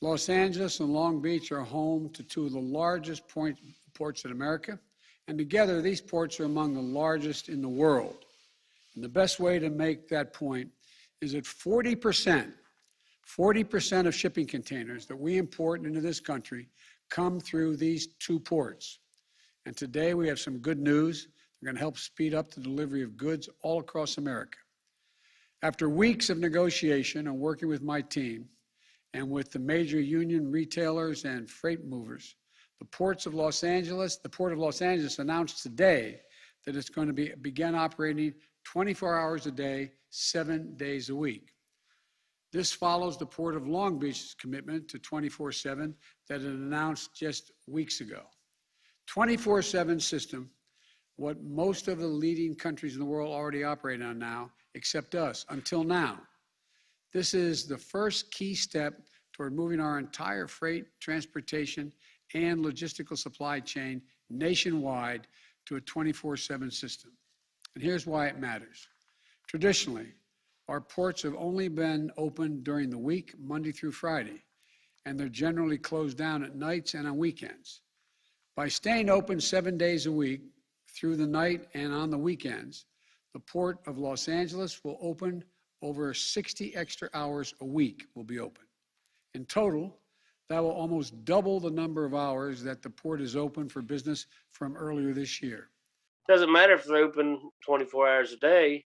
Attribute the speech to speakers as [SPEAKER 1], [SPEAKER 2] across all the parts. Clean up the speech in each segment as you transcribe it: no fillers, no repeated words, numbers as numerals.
[SPEAKER 1] Los Angeles and Long Beach are home to two of the largest ports in America, and together these ports are among the largest in the world. And the best way to make that point is that 40% of shipping containers that we import into this country come through these two ports. And today we have some good news. They're going to help speed up the delivery of goods all across America. After weeks of negotiation and working with my team and with the major union retailers and freight movers, the Port of Los Angeles announced today that it's going to begin operating 24 hours a day, 7 days a week. This follows the Port of Long Beach's commitment to 24/7 that it announced just weeks ago. 24/7 system, what most of the leading countries in the world already operate on now, except us, until now. This is the first key step toward moving our entire freight, transportation, and logistical supply chain nationwide to a 24/7 system. And here's why it matters. Traditionally, our ports have only been open during the week, Monday through Friday, and they're generally closed down at nights and on weekends. By staying open 7 days a week, through the night and on the weekends, the Port of Los Angeles will open over 60 extra hours a week will be open. In total, that will almost double the number of hours that the port is open for business from earlier this year.
[SPEAKER 2] Doesn't matter if they're open 24 hours a day,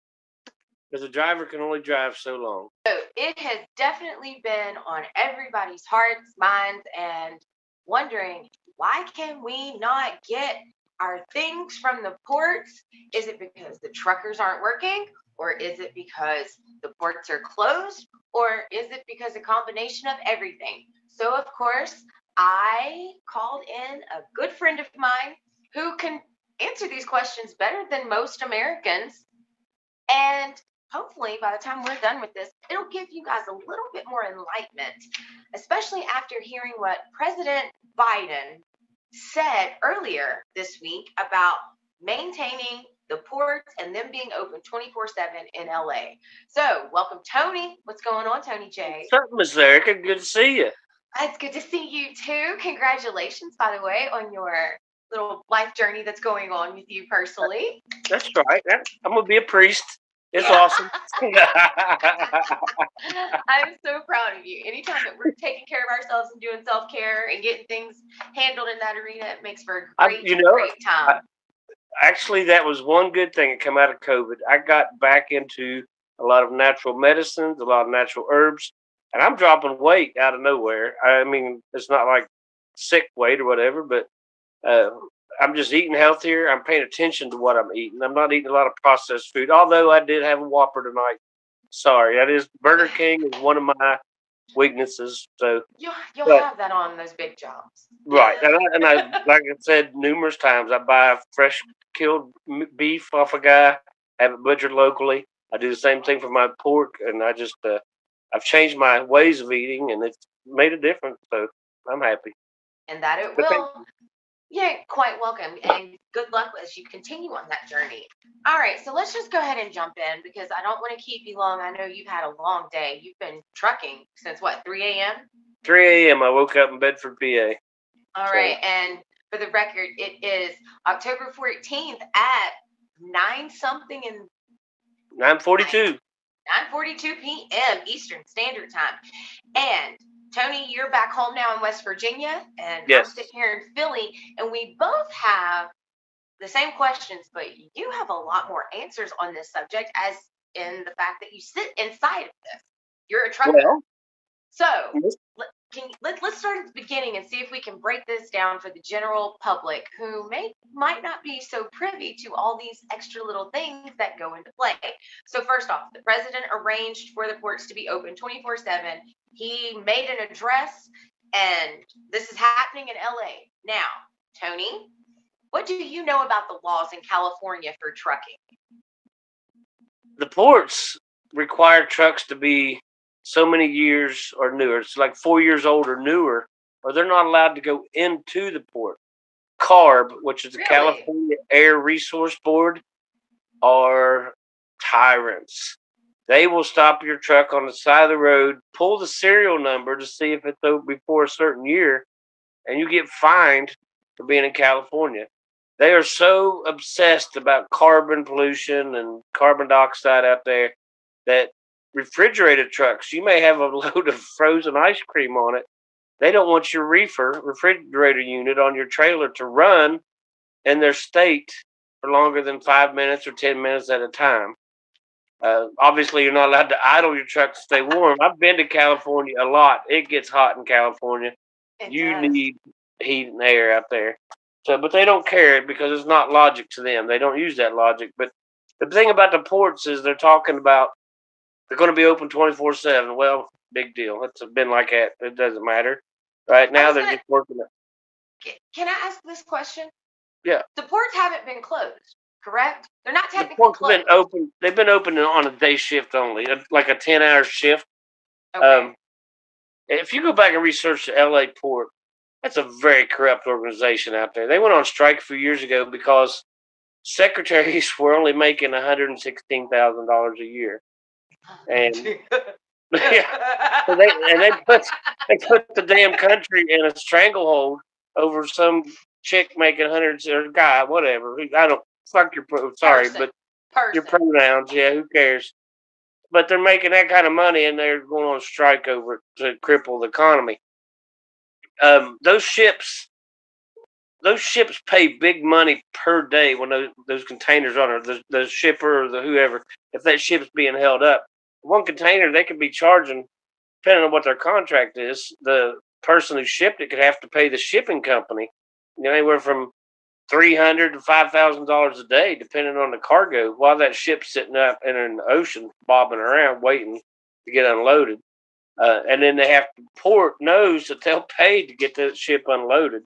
[SPEAKER 2] because a driver can only drive so long.
[SPEAKER 3] So it has definitely been on everybody's hearts, minds, and wondering, why can we not get our things from the ports? Is it because the truckers aren't working? Or is it because the ports are closed? Or is it because a combination of everything? So, of course, I called in a good friend of mine who can answer these questions better than most Americans. And hopefully, by the time we're done with this, it'll give you guys a little bit more enlightenment, especially after hearing what President Biden said earlier this week about maintaining the ports and them being open 24/7 in LA. So, welcome, Tony. What's going on, Tony J?
[SPEAKER 2] What's up, Miss Erica? Good to see you.
[SPEAKER 3] It's good to see you too. Congratulations, by the way, on your little life journey that's going on with you personally.
[SPEAKER 2] That's right. I'm going to be a priest. It's awesome.
[SPEAKER 3] I'm so proud of you. Anytime that we're taking care of ourselves and doing self-care and getting things handled in that arena, it makes for a great time.
[SPEAKER 2] Actually, that was one good thing that came out of COVID. I got back into a lot of natural medicines, a lot of natural herbs, and I'm dropping weight out of nowhere. I mean, it's not like sick weight or whatever, but I'm just eating healthier. I'm paying attention to what I'm eating. I'm not eating a lot of processed food, although I did have a Whopper tonight. Sorry, that is Burger King is one of my weaknesses. So
[SPEAKER 3] you'll have that on those big jobs,
[SPEAKER 2] right? And I like I said numerous times, I buy fresh killed beef off a guy, have it butchered locally. I do the same thing for my pork, and I just I've changed my ways of eating, and it's made a difference. So I'm happy.
[SPEAKER 3] And that it will. Yeah, quite welcome, and good luck as you continue on that journey. All right, so let's just go ahead and jump in because I don't want to keep you long. I know you've had a long day. You've been trucking since what, 3 a.m.?
[SPEAKER 2] 3 a.m. I woke up in Bedford, PA.
[SPEAKER 3] All right, and for the record, it is October 14th at 9-something in
[SPEAKER 2] 9:42.
[SPEAKER 3] 9:42 p.m. Eastern Standard Time. And Tony, you're back home now in West Virginia, and
[SPEAKER 2] yes.
[SPEAKER 3] I'm sitting here in Philly, and we both have the same questions, but you have a lot more answers on this subject, as in the fact that you sit inside of this. You're a trucker.
[SPEAKER 2] Well,
[SPEAKER 3] so let's start at the beginning and see if we can break this down for the general public who might not be so privy to all these extra little things that go into play. So first off, the president arranged for the ports to be open 24/7. He made an address, and this is happening in LA. Now, Tony, what do you know about the laws in California for trucking?
[SPEAKER 2] The ports require trucks to be so many years or newer. It's like 4 years old or newer, or they're not allowed to go into the port. CARB, which is the California Air Resource Board, are tyrants. They will stop your truck on the side of the road, pull the serial number to see if it's open before a certain year, and you get fined for being in California. They are so obsessed about carbon pollution and carbon dioxide out there that refrigerated trucks, you may have a load of frozen ice cream on it. They don't want your refrigerator unit on your trailer to run in their state for longer than 5 minutes or 10 minutes at a time. Obviously, you're not allowed to idle your truck to stay warm. I've been to California a lot. It gets hot in California. You need heat and air out there. So, but they don't care because it's not logic to them. They don't use that logic. But the thing about the ports is they're talking about they're going to be open 24/7. Well, big deal. It's been like that. It doesn't matter. Right now, they're just working it.
[SPEAKER 3] Can I ask this question?
[SPEAKER 2] Yeah.
[SPEAKER 3] The ports haven't been closed, correct? They're not technically
[SPEAKER 2] closed.
[SPEAKER 3] Been
[SPEAKER 2] open. They've been open on a day shift only, like a 10-hour shift.
[SPEAKER 3] Okay.
[SPEAKER 2] If you go back and research the LA port, that's a very corrupt organization out there. They went on strike a few years ago because secretaries were only making $116,000 a year, and yeah, so they put the damn country in a stranglehold over some chick making hundreds or guy, whatever. I don't fuck your your pronouns. Yeah, who cares? But they're making that kind of money, and they're going on strike over it to cripple the economy. Those ships pay big money per day when those containers on it, the shipper or the whoever, if that ship's being held up. One container, they could be charging, depending on what their contract is, the person who shipped it could have to pay the shipping company, anywhere from $300 to $5,000 a day, depending on the cargo, while that ship's sitting up in an ocean, bobbing around, waiting to get unloaded. And then the port knows that they'll pay to get the ship unloaded.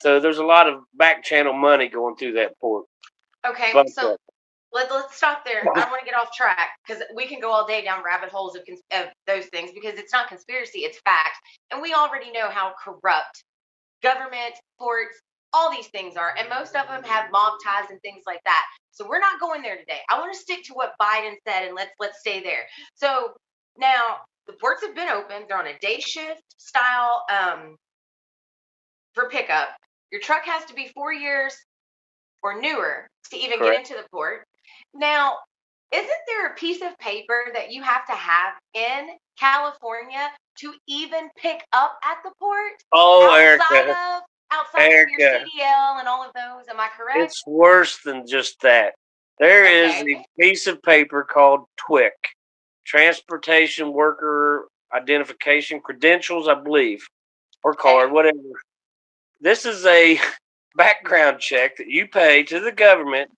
[SPEAKER 2] So there's a lot of back channel money going through that port.
[SPEAKER 3] Okay, so let's stop there. I don't want to get off track because we can go all day down rabbit holes of those things because it's not conspiracy, it's fact. And we already know how corrupt government, ports, all these things are. And most of them have mob ties and things like that. So we're not going there today. I want to stick to what Biden said and let's stay there. So now the ports have been open. They're on a day shift style for pickup. Your truck has to be 4 years or newer to even get into the port. Now, isn't there a piece of paper that you have to have in California to even pick up at the port?
[SPEAKER 2] Oh,
[SPEAKER 3] outside of your CDL and all of those, am I correct?
[SPEAKER 2] It's worse than just that. There is a piece of paper called TWIC, Transportation Worker Identification Credentials, I believe, or card, whatever. This is a background check that you pay to the government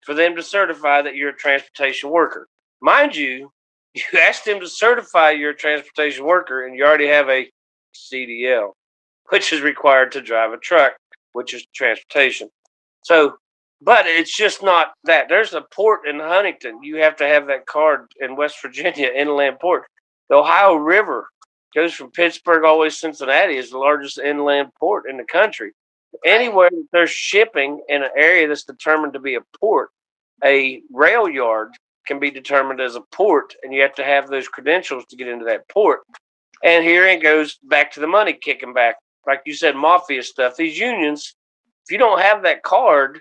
[SPEAKER 2] for them to certify that you're a transportation worker. Mind you, you ask them to certify you're a transportation worker and you already have a CDL, which is required to drive a truck, which is transportation. So, but it's just not that. There's a port in Huntington. You have to have that card in West Virginia, inland port. The Ohio River goes from Pittsburgh all the way to Cincinnati, is the largest inland port in the country. Anywhere that there's shipping in an area that's determined to be a port, a rail yard can be determined as a port, and you have to have those credentials to get into that port. And here it goes back to the money kicking back. Like you said, mafia stuff. These unions, if you don't have that card,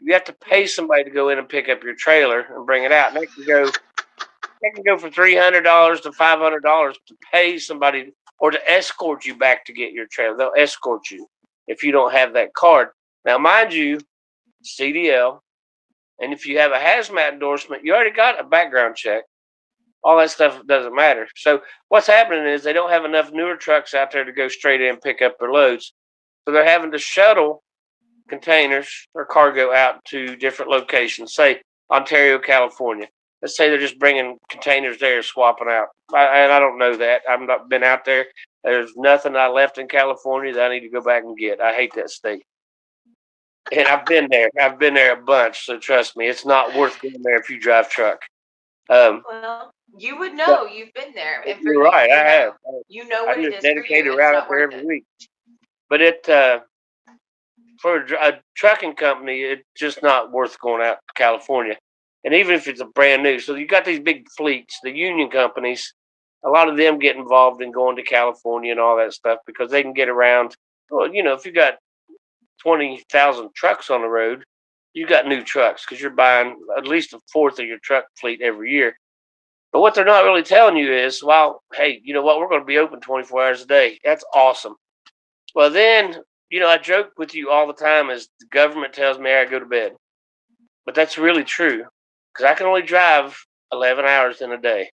[SPEAKER 2] you have to pay somebody to go in and pick up your trailer and bring it out. And that can go from $300 to $500 to pay somebody or to escort you back to get your trailer. They'll escort you if you don't have that card. Now, mind you, CDL, and if you have a hazmat endorsement, you already got a background check. All that stuff doesn't matter. So what's happening is they don't have enough newer trucks out there to go straight in and pick up their loads. So they're having to shuttle containers or cargo out to different locations, say Ontario, California. Let's say they're just bringing containers there, swapping out. And I don't know that. I've not been out there. There's nothing I left in California that I need to go back and get. I hate that state. And I've been there. I've been there a bunch. So trust me, it's not worth going there if you drive truck.
[SPEAKER 3] Well, you would know. You've been there. And
[SPEAKER 2] you're right. I have.
[SPEAKER 3] You know what it is.
[SPEAKER 2] I do a dedicated route up there every week. But for a trucking company, it's just not worth going out to California. And even if it's a brand new, so you got these big fleets, the union companies, a lot of them get involved in going to California and all that stuff because they can get around. Well, if you got 20,000 trucks on the road, you got new trucks because you're buying at least a fourth of your truck fleet every year. But what they're not really telling you is, well, hey, you know what? We're going to be open 24 hours a day. That's awesome. Well, then, I joke with you all the time as the government tells me I go to bed. But that's really true because I can only drive 11 hours in a day.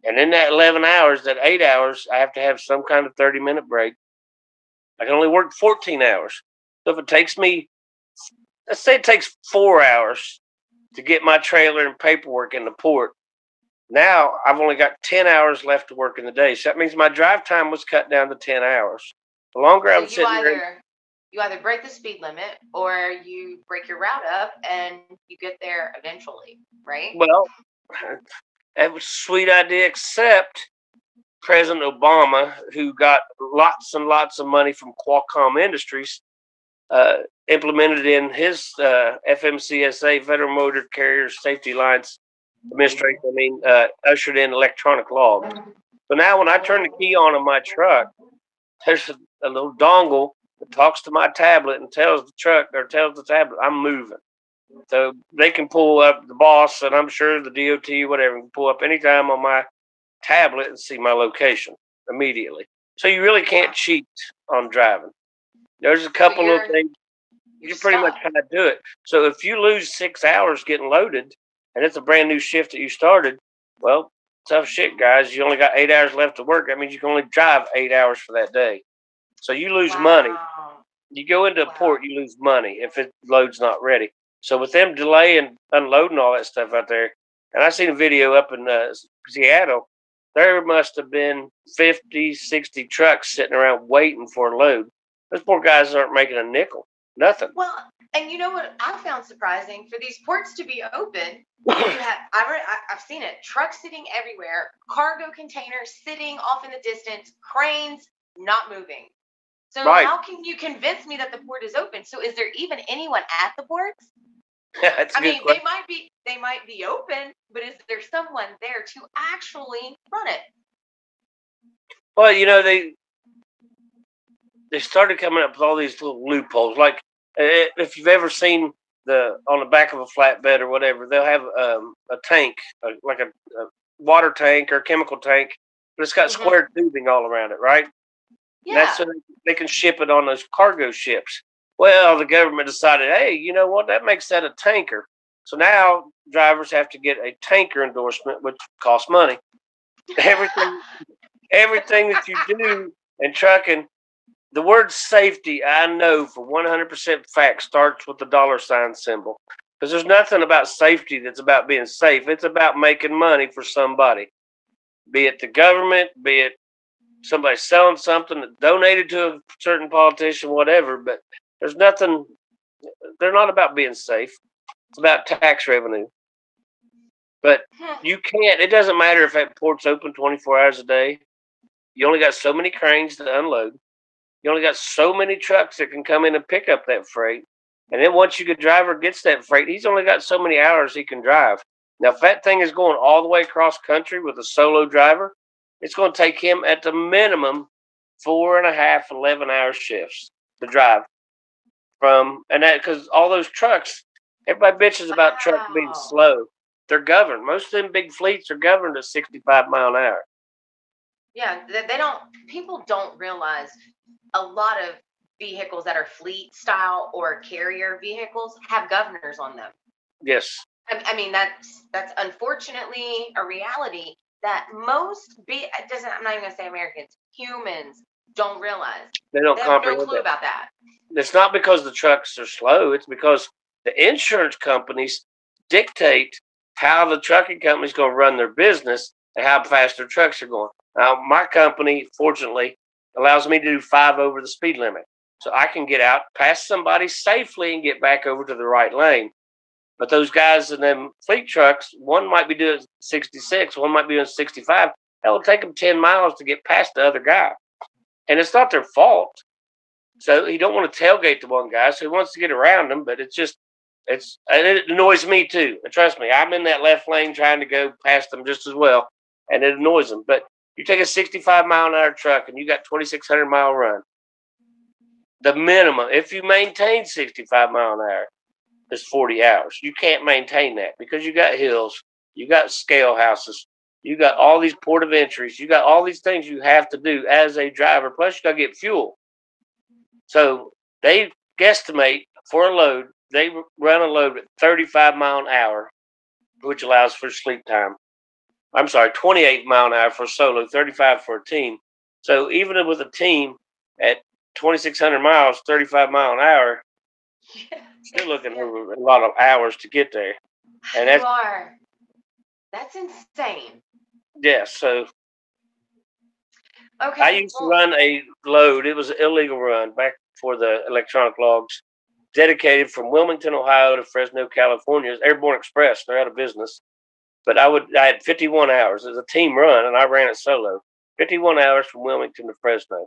[SPEAKER 2] And in that 11 hours, that 8 hours, I have to have some kind of 30-minute break. I can only work 14 hours. So if it takes me, let's say it takes 4 hours to get my trailer and paperwork in the port, now I've only got 10 hours left to work in the day. So that means my drive time was cut down to 10 hours. The longer I'm sitting there.
[SPEAKER 3] You either break the speed limit or you break your route up and you get there eventually, right?
[SPEAKER 2] Well, that was a sweet idea, except President Obama, who got lots and lots of money from Qualcomm Industries, implemented in his FMCSA, Federal Motor Carrier Safety Alliance Administration, ushered in electronic logs. So now when I turn the key on in my truck, there's a little dongle that talks to my tablet and tells the tablet I'm moving. So they can pull up the boss, and I'm sure the DOT, whatever, can pull up anytime on my tablet and see my location immediately. So you really can't cheat on driving. There's a couple of things. You pretty much kind of do it. So if you lose 6 hours getting loaded, and it's a brand new shift that you started, well, tough shit, guys. You only got 8 hours left to work. That means you can only drive 8 hours for that day. So you lose money. You go into a port, you lose money if it load's not ready. So with them delaying, unloading all that stuff out there, and I seen a video up in Seattle, there must have been 50, 60 trucks sitting around waiting for a load. Those poor guys aren't making a nickel. Nothing.
[SPEAKER 3] Well, and you know what I found surprising? For these ports to be open, I've seen it. Trucks sitting everywhere, cargo containers sitting off in the distance, cranes not moving. So how can you convince me that the port is open? So is there even anyone at the ports?
[SPEAKER 2] That's a good question.
[SPEAKER 3] they might be open, but is there someone there to actually run it?
[SPEAKER 2] Well, they started coming up with all these little loopholes. Like if you've ever seen on the back of a flatbed or whatever, they'll have a tank, like a water tank or a chemical tank, but it's got square tubing all around it, right?
[SPEAKER 3] Yeah.
[SPEAKER 2] And that's so they can ship it on those cargo ships. Well, the government decided, hey, you know what? That makes that a tanker. So now drivers have to get a tanker endorsement, which costs money. Everything that you do in trucking, the word safety, I know for 100% fact, starts with the $ symbol. Because there's nothing about safety that's about being safe. It's about making money for somebody. Be it the government, be it somebody selling something that donated to a certain politician, whatever. But there's nothing, they're not about being safe. It's about tax revenue. But you can't, it doesn't matter if that port's open 24 hours a day. You only got so many cranes to unload. You only got so many trucks that can come in and pick up that freight. And then once your driver gets that freight, he's only got so many hours he can drive. Now, if that thing is going all the way across country with a solo driver, it's going to take him at the minimum 4.5, 11-hour shifts to drive. And that because all those trucks, everybody bitches about trucks being slow. They're governed. Most of them big fleets are governed at 65 mile an hour.
[SPEAKER 3] Yeah, people don't realize a lot of vehicles that are fleet style or carrier vehicles have governors on them.
[SPEAKER 2] Yes.
[SPEAKER 3] I mean, that's unfortunately a reality that I'm not even going to say Americans, humans don't realize.
[SPEAKER 2] They don't comprehend
[SPEAKER 3] no clue about that.
[SPEAKER 2] It's not because the trucks are slow. It's because the insurance companies dictate how the trucking company's going to run their business and how fast their trucks are going. Now, my company, fortunately, allows me to do 5 over the speed limit. So I can get out past somebody safely and get back over to the right lane. But those guys in them fleet trucks, one might be doing 66, one might be doing 65. It'll take them 10 miles to get past the other guy. And it's not their fault. So he don't want to tailgate the one guy, so he wants to get around him, but it's just And it annoys me too. And trust me, I'm in that left lane trying to go past them just as well, and it annoys them. But you take a 65-mile-an-hour truck and you got 2,600-mile run. The minimum, if you maintain 65 mile an hour, is 40 hours. You can't maintain that because you got hills, you got scale houses, you got all these port of entries, you got all these things you have to do as a driver. Plus, you got to get fuel. So they guesstimate for a load. They run a load at 35 mile an hour, which allows for sleep time. I'm sorry, 28 mile an hour for a solo, 35 for a team. So even with a team at 2,600 miles, 35 mile an hour, still looking over a lot of hours to get there. And
[SPEAKER 3] you are. That's insane.
[SPEAKER 2] Yeah, so
[SPEAKER 3] okay.
[SPEAKER 2] I used to run a load. It was an illegal run back before the electronic logs, dedicated from Wilmington, Ohio to Fresno, California. It's Airborne Express. They're out of business. But I had 51 hours. It was a team run, and I ran it solo. 51 hours from Wilmington to Fresno.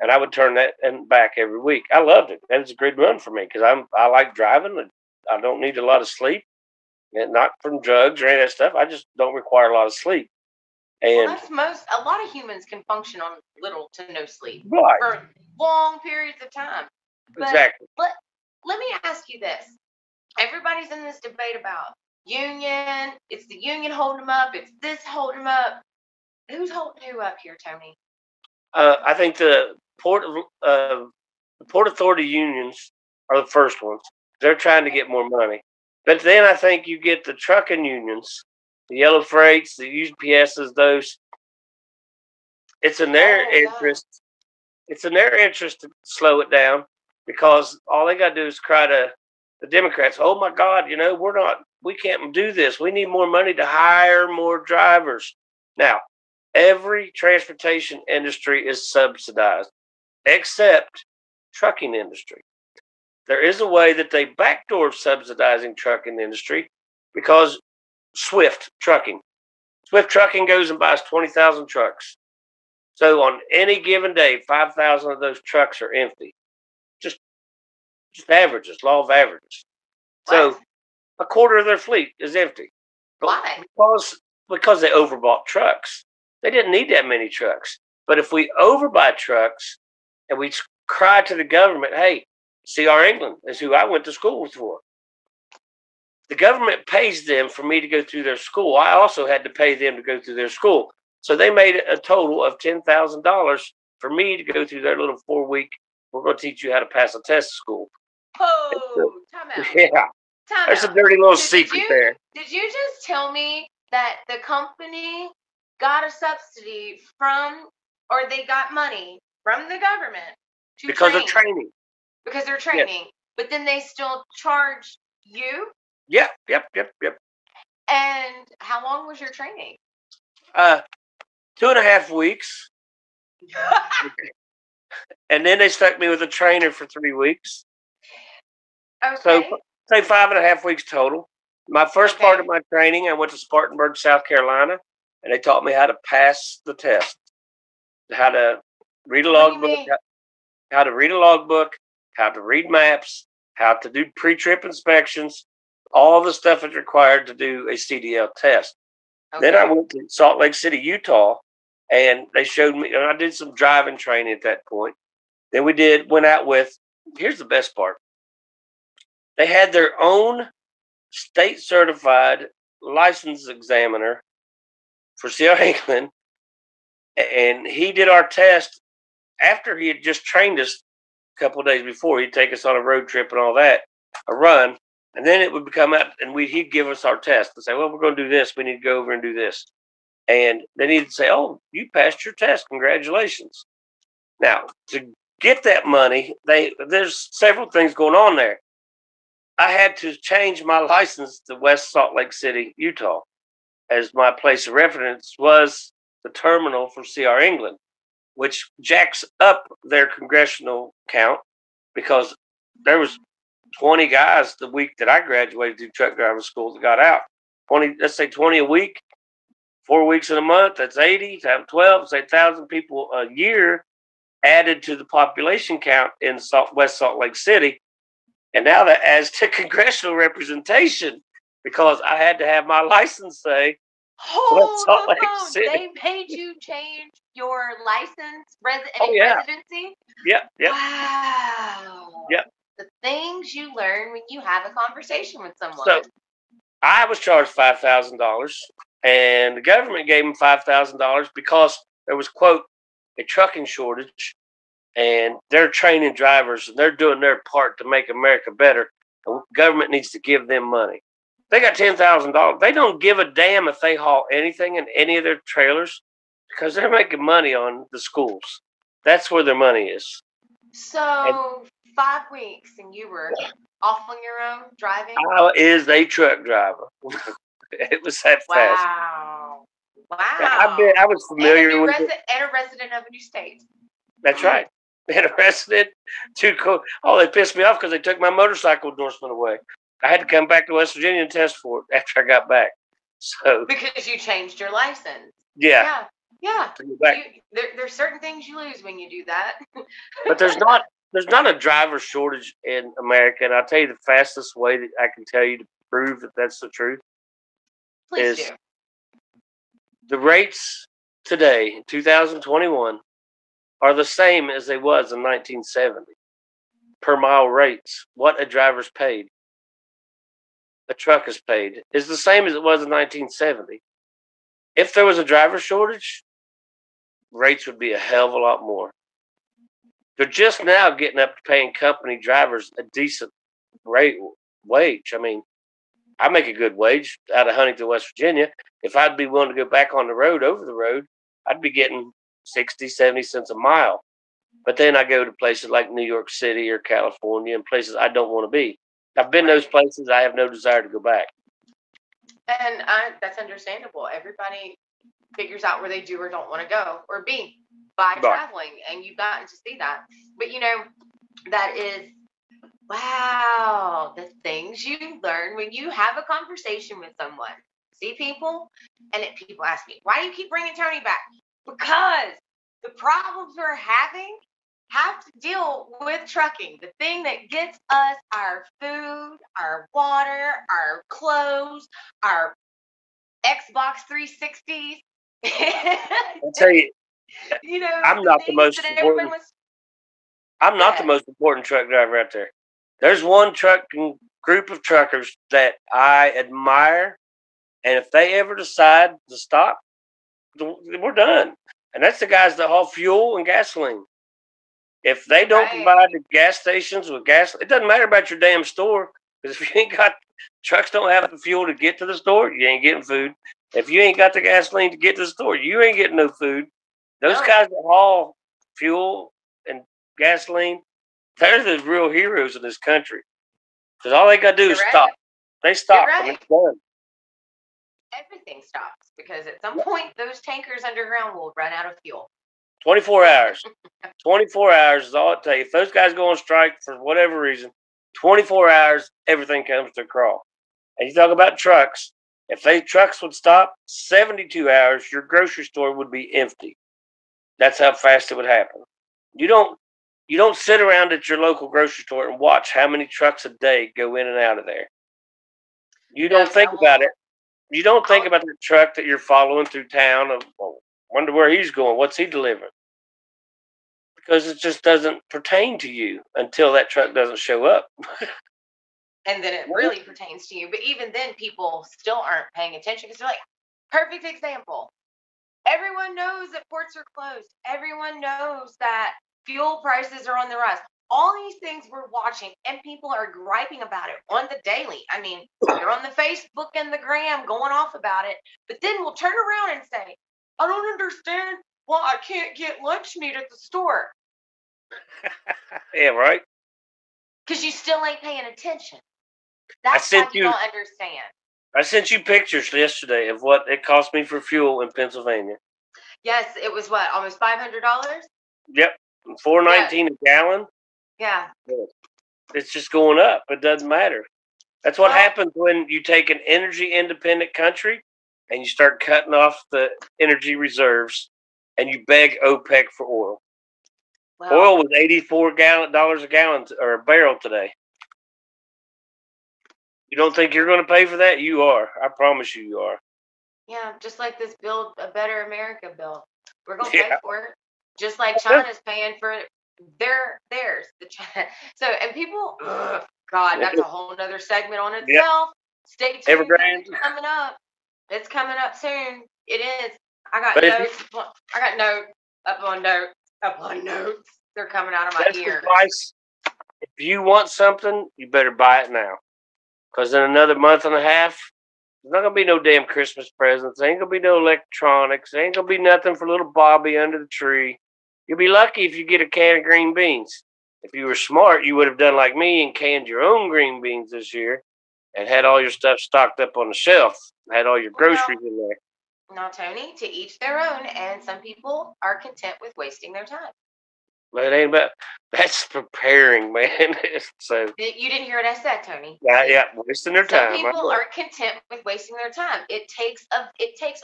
[SPEAKER 2] And I would turn that and back every week. I loved it. That was a great run for me because I like driving. And I don't need a lot of sleep, and not from drugs or any of that stuff. I just don't require a lot of sleep. And
[SPEAKER 3] a lot of humans can function on little to no sleep
[SPEAKER 2] right.
[SPEAKER 3] for long periods of time. But
[SPEAKER 2] exactly.
[SPEAKER 3] Let me ask you this. Everybody's in this debate about union. It's the union holding them up. It's this holding them up. Who's holding who up here, Tony?
[SPEAKER 2] I think the Port Authority unions are the first ones. They're trying to get more money. But then I think you get the trucking unions, the Yellow Freights, the UPSs, those. It's in their interest. Yeah. It's in their interest to slow it down because all they got to do is cry to the Democrats. Oh my God, we can't do this. We need more money to hire more drivers. Now, every transportation industry is subsidized, except trucking industry. There is a way that they backdoor subsidizing trucking industry because Swift Trucking goes and buys 20,000 trucks. So on any given day, 5,000 of those trucks are empty. Just averages, law of averages. So a quarter of their fleet is empty.
[SPEAKER 3] Why?
[SPEAKER 2] Because they overbought trucks. They didn't need that many trucks. But if we overbuy trucks and we cry to the government, hey, CR England is who I went to school for. The government pays them for me to go through their school. I also had to pay them to go through their school. So they made a total of $10,000 for me to go through their little 4-week, we're going to teach you how to pass a test school.
[SPEAKER 3] Oh, time out.
[SPEAKER 2] Yeah. There's a dirty little secret there.
[SPEAKER 3] Did you just tell me that the company got a subsidy or they got money from the government to
[SPEAKER 2] because they're training.
[SPEAKER 3] Because they're training. Yes. But then they still charge you?
[SPEAKER 2] Yep.
[SPEAKER 3] And how long was your training?
[SPEAKER 2] 2.5 weeks. And then they stuck me with a trainer for 3 weeks.
[SPEAKER 3] Okay.
[SPEAKER 2] So say 5.5 weeks total. My first part of my training, I went to Spartanburg, South Carolina, and they taught me how to pass the test, how to read a logbook, how to read maps, how to do pre-trip inspections, all the stuff that's required to do a CDL test. Okay. Then I went to Salt Lake City, Utah, and they showed me, and I did some driving training at that point. Then went out with, here's the best part. They had their own state certified license examiner for CR England, and he did our test after he had just trained us a couple of days before. He'd take us on a road trip and all that, a run, and then it would come out and he'd give us our test and say, well, we're going to do this. We need to go over and do this. And then he'd say, oh, you passed your test. Congratulations. Now, to get that money, there's several things going on there. I had to change my license to West Salt Lake City, Utah, as my place of residence was the terminal for CR England, which jacks up their congressional count because there was 20 guys the week that I graduated through truck driving school that got out. 20, let's say 20 a week, 4 weeks in a month, that's 80, times 12, say 1,000 people a year added to the population count in West Salt Lake City. And now that adds to congressional representation because I had to have my license say
[SPEAKER 3] Hold
[SPEAKER 2] Salt
[SPEAKER 3] the
[SPEAKER 2] Lake
[SPEAKER 3] phone.
[SPEAKER 2] City.
[SPEAKER 3] They made you change your license
[SPEAKER 2] Oh, yeah.
[SPEAKER 3] residency?
[SPEAKER 2] Yep.
[SPEAKER 3] Wow.
[SPEAKER 2] Yep.
[SPEAKER 3] The things you learn when you have a conversation with someone.
[SPEAKER 2] So I was charged $5,000, and the government gave them $5,000 because there was, quote, a trucking shortage, and they're training drivers, and they're doing their part to make America better. And the government needs to give them money. They got $10,000. They don't give a damn if they haul anything in any of their trailers because they're making money on the schools. That's where their money is.
[SPEAKER 3] So 5 weeks, and you were off on your own driving?
[SPEAKER 2] I is a truck driver. It was that fast.
[SPEAKER 3] Wow.
[SPEAKER 2] I was familiar with it.
[SPEAKER 3] And a resident of a new state.
[SPEAKER 2] That's right. And a resident too cool. Oh, they pissed me off because they took my motorcycle endorsement away. I had to come back to West Virginia and test for it after I got back. So
[SPEAKER 3] because you changed your license.
[SPEAKER 2] Yeah.
[SPEAKER 3] There's certain things you lose when you do that.
[SPEAKER 2] But there's not a driver shortage in America, and I'll tell you the fastest way that I can tell you to prove that that's the truth.
[SPEAKER 3] Please
[SPEAKER 2] is
[SPEAKER 3] do.
[SPEAKER 2] The rates today in 2021 are the same as they was in 1970 per mile rates. What a driver's paid, a truck is paid, is the same as it was in 1970. If there was a driver shortage, rates would be a hell of a lot more. They're just now getting up to paying company drivers a decent wage. I mean, I make a good wage out of Huntington, West Virginia. If I'd be willing to go back on the road, over the road, I'd be getting 60, 70 cents a mile. But then I go to places like New York City or California and places I don't want to be. I've been those places. I have no desire to go back.
[SPEAKER 3] And that's understandable. Everybody figures out where they do or don't want to go or be by traveling. And you've gotten to see that. But, that is, wow, the things you learn when you have a conversation with someone. See people, and people ask me, why do you keep bringing Tony back? Because the problems we're having have to deal with trucking. The thing that gets us our food, our water, our clothes, our Xbox 360s.
[SPEAKER 2] I'll tell you, I'm not the most important. I'm not the most important truck driver out there. There's one group of truckers that I admire, and if they ever decide to stop, we're done. And that's the guys that haul fuel and gasoline. If they don't provide the gas stations with gas, it doesn't matter about your damn store. Because if you ain't got, trucks don't have the fuel to get to the store, you ain't getting food. If you ain't got the gasoline to get to the store, you ain't getting no food. Those guys that haul fuel and gasoline, they're the real heroes in this country. Because all they got to do is stop. They stop and it's done.
[SPEAKER 3] Everything stops because at some point those tankers underground will run out of fuel.
[SPEAKER 2] 24 hours. 24 hours is all it takes. If those guys go on strike for whatever reason, 24 hours, everything comes to a crawl. And you talk about trucks. If trucks would stop, 72 hours, your grocery store would be empty. That's how fast it would happen. You don't sit around at your local grocery store and watch how many trucks a day go in and out of there. You don't think about it. You don't think about the truck that you're following through town. Wonder where he's going. What's he delivering? Because it just doesn't pertain to you until that truck doesn't show up.
[SPEAKER 3] And then it really pertains to you. But even then, people still aren't paying attention because they're like, perfect example. Everyone knows that ports are closed. Everyone knows that fuel prices are on the rise. All these things we're watching, and people are griping about it on the daily. I mean, they're on the Facebook and the gram going off about it. But then we'll turn around and say, I don't understand why I can't get lunch meat at the store.
[SPEAKER 2] Yeah, right.
[SPEAKER 3] Because you still ain't paying attention. That's why you don't understand.
[SPEAKER 2] I sent you pictures yesterday of what it cost me for fuel in Pennsylvania.
[SPEAKER 3] Yes, it was what, almost $500?
[SPEAKER 2] Yep, $4.19 a gallon.
[SPEAKER 3] Yeah.
[SPEAKER 2] It's just going up. It doesn't matter. That's what happens when you take an energy independent country and you start cutting off the energy reserves and you beg OPEC for oil. Oil was $84 a gallon or a barrel today. You don't think you're going to pay for that? You are. I promise you are.
[SPEAKER 3] Yeah, just like this Build a Better America bill. We're going to pay for it. Just like
[SPEAKER 2] Yeah.
[SPEAKER 3] China's paying for theirs. So, and people, God, that's a whole nother segment on itself. Stay tuned.
[SPEAKER 2] Evergrande.
[SPEAKER 3] It's coming up. It's coming up soon. It is. I got
[SPEAKER 2] But
[SPEAKER 3] notes. I got notes upon notes. They're coming out of my
[SPEAKER 2] that's
[SPEAKER 3] ears.
[SPEAKER 2] advice. If you want something, you better buy it now. Because in another month and a half, there's not going to be no damn Christmas presents. There ain't going to be no electronics. There ain't going to be nothing for little Bobby under the tree. You'll be lucky if you get a can of green beans. If you were smart, you would have done like me and canned your own green beans this year and had all your stuff stocked up on the shelf. Had all your groceries in there.
[SPEAKER 3] Now, Tony, to each their own, and some people are content with wasting their time.
[SPEAKER 2] But it ain't about, that's preparing, man. So
[SPEAKER 3] You didn't hear what I said, Tony.
[SPEAKER 2] yeah, wasting their time.
[SPEAKER 3] Some people are content with wasting their time. It takes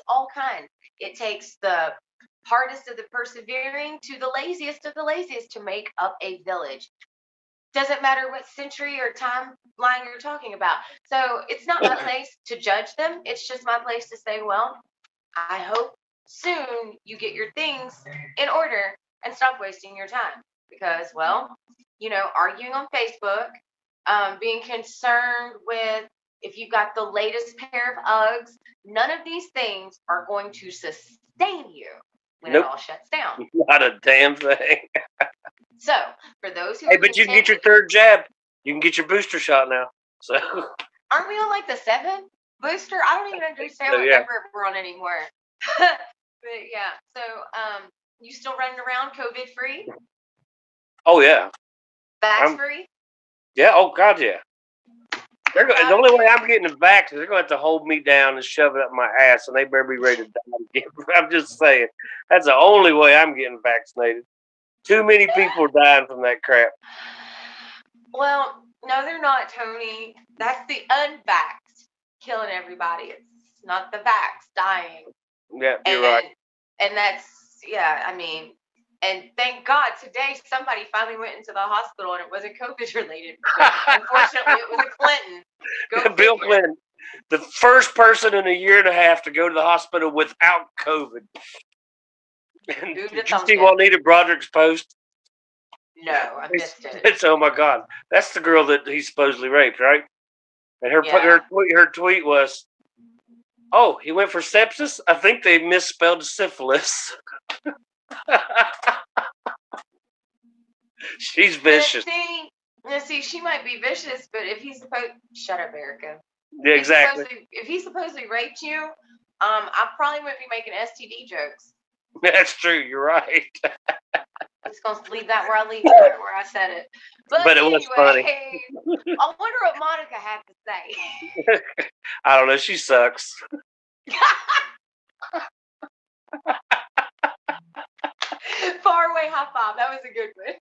[SPEAKER 3] all kinds. It takes the hardest of the persevering to the laziest of the laziest to make up a village. Doesn't matter what century or timeline you're talking about. So it's not my place to judge them. It's just my place to say, well, I hope soon you get your things in order and stop wasting your time. Because, well, arguing on Facebook, being concerned with if you've got the latest pair of Uggs, none of these things are going to sustain you when it all shuts down.
[SPEAKER 2] Not a damn thing.
[SPEAKER 3] So, for those who
[SPEAKER 2] but you can get your third jab. You can get your booster shot now. So
[SPEAKER 3] aren't we on like the 7th booster? I don't even understand what number we're on anymore. But yeah, so you still running around COVID free?
[SPEAKER 2] Oh yeah.
[SPEAKER 3] Vax free?
[SPEAKER 2] Yeah. Oh God, yeah. The only way I'm getting it back is they're going to have to hold me down and shove it up my ass, and they better be ready to die again. I'm just saying. That's the only way I'm getting vaccinated. Too many people are dying from that crap.
[SPEAKER 3] Well, no, they're not, Tony. That's the unvaxxed killing everybody. It's not the vax dying.
[SPEAKER 2] Yeah, you're right.
[SPEAKER 3] And that's, and thank God today somebody finally went into the hospital and it wasn't COVID related. Unfortunately, it was a Clinton.
[SPEAKER 2] Bill Clinton, the first person in a year and a half to go to the hospital without COVID. Did you see Juanita Broderick's post?
[SPEAKER 3] No, I missed it.
[SPEAKER 2] Oh my God, that's the girl that he supposedly raped, right? And her tweet was, "Oh, he went for sepsis. I think they misspelled syphilis." She's vicious.
[SPEAKER 3] See, she might be vicious, but if he's supposed, shut up, Erica.
[SPEAKER 2] Yeah, exactly.
[SPEAKER 3] If he supposedly raped you, I probably wouldn't be making STD jokes.
[SPEAKER 2] That's true. You're right.
[SPEAKER 3] Just gonna leave that where I said it. But
[SPEAKER 2] it was funny.
[SPEAKER 3] I wonder what Monica had to say.
[SPEAKER 2] I don't know. She sucks.
[SPEAKER 3] Far away high five. That was a good one.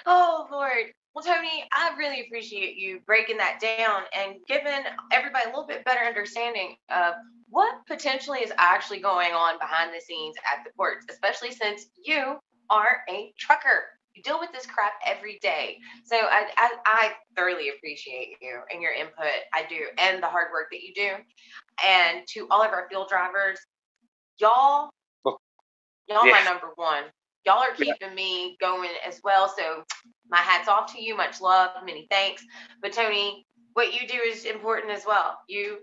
[SPEAKER 3] Oh Lord. Well, Tony, I really appreciate you breaking that down and giving everybody a little bit better understanding of what potentially is actually going on behind the scenes at the ports, especially since you are a trucker. You deal with this crap every day. So I thoroughly appreciate you and your input. I do. And the hard work that you do. And to all of our field drivers, y'all my number one. Y'all are keeping me going as well. So my hat's off to you. Much love. Many thanks. But Tony, what you do is important as well. You're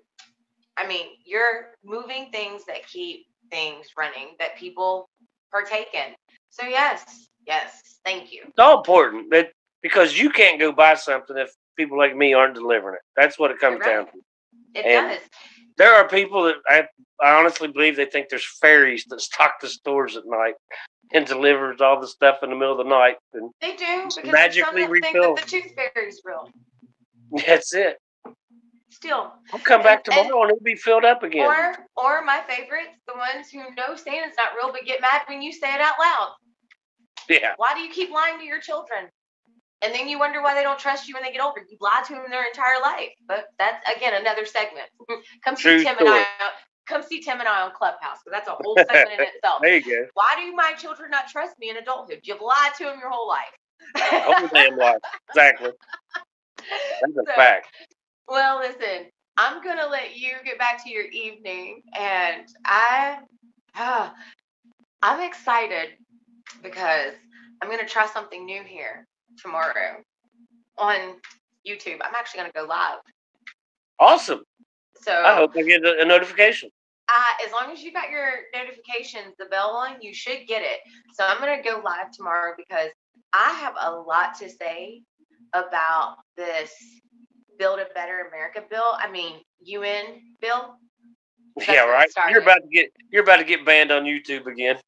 [SPEAKER 3] moving things that keep things running, that people partake in. So yes, thank you.
[SPEAKER 2] It's all important because you can't go buy something if people like me aren't delivering it. That's what it comes down to.
[SPEAKER 3] It does.
[SPEAKER 2] There are people that I honestly believe they think there's fairies that stock the stores at night and delivers all the stuff in the middle of the night. And
[SPEAKER 3] they do, because
[SPEAKER 2] magically
[SPEAKER 3] refill. Think that the tooth fairy's real.
[SPEAKER 2] That's it.
[SPEAKER 3] Still,
[SPEAKER 2] I'll come back tomorrow and it'll be filled up again.
[SPEAKER 3] Or my favorites, the ones who know Santa's not real but get mad when you say it out loud.
[SPEAKER 2] Yeah.
[SPEAKER 3] Why do you keep lying to your children? And then you wonder why they don't trust you when they get older. You lie to them their entire life. But that's, again, another segment. Come see Tim and I on Clubhouse, because that's a whole segment in itself.
[SPEAKER 2] There you go.
[SPEAKER 3] Why do my children not trust me in adulthood? You've lied to them your whole life.
[SPEAKER 2] Whole damn life. Exactly. That's a fact.
[SPEAKER 3] Well, listen, I'm gonna let you get back to your evening, and I'm excited because I'm gonna try something new here tomorrow on YouTube. I'm actually gonna go live.
[SPEAKER 2] Awesome.
[SPEAKER 3] So
[SPEAKER 2] I hope I get a notification.
[SPEAKER 3] as long as you got your notifications, the bell on, you should get it. So I'm gonna go live tomorrow because I have a lot to say about this Build a Better America bill. I mean, UN bill.
[SPEAKER 2] Yeah, right. You're about to get banned on YouTube again.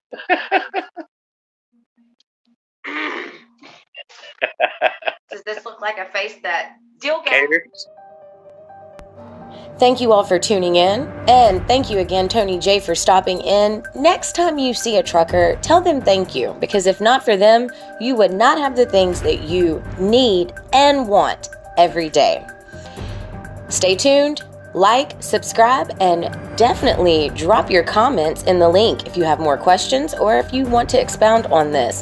[SPEAKER 3] Does this look like a face that deal game?
[SPEAKER 2] Caters.
[SPEAKER 4] Thank you all for tuning in, and thank you again, Tony J, for stopping in. Next time you see a trucker, tell them thank you, because if not for them, you would not have the things that you need and want every day. Stay tuned, like, subscribe, and definitely drop your comments in the link if you have more questions or if you want to expound on this.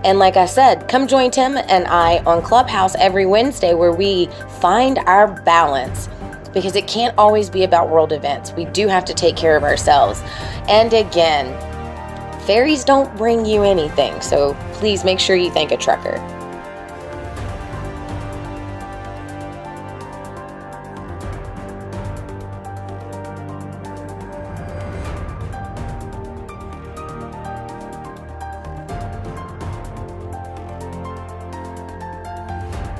[SPEAKER 4] And like I said, come join Tim and I on Clubhouse every Wednesday where we find our balance, because it can't always be about world events. We do have to take care of ourselves. And again, ferries don't bring you anything, so please make sure you thank a trucker.